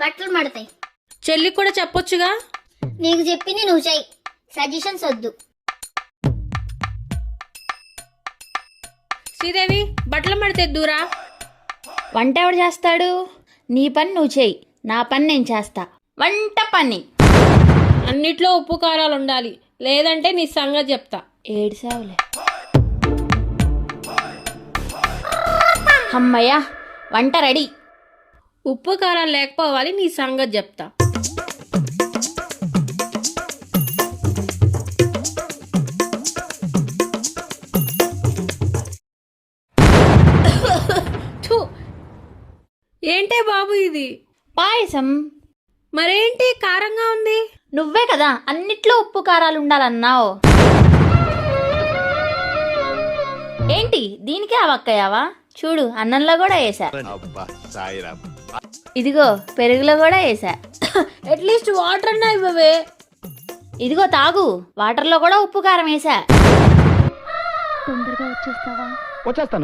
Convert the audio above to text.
బట్టలు మడతాయి. చెల్లికి కూడా చెప్పొచ్చుగా. నీకు చెప్పింది నువ్వు చెయ్యి, సజెషన్స్ వద్దు. శ్రీదేవి బట్టలు మడతెద్దురా. వంట ఎవడు చేస్తాడు? నీ పని నువ్వు చెయ్యి, నా పని నేను చేస్తా. వంట పని అన్నిట్లో ఉప్పు కారాలు ఉండాలి, లేదంటే నీ సంగతి చెప్తా. ఏడ్సావులే. అమ్మయ్యా, వంట రెడీ. ఉప్పు కారాలు లేకపోవాలి, నీ సంగతి చెప్తా. థు. ఏంటే బాబు ఇది? పాయసం. మరేంటి కారంగా ఉంది? నువ్వే కదా అన్నిట్లో ఉప్పు కారాలు ఉండాలన్నావు. ఏంటి దీనికే అవక్కయ్యావా? చూడు, అన్నంలో కూడా వేసా. ఇదిగో పెరుగులో కూడా వేసా. అట్లీస్ట్ వాటర్ అన్నా ఇవ్వవే. ఇదిగో తాగు, వాటర్లో కూడా ఉప్పు కారం వేసా. వచ్చేస్తాను.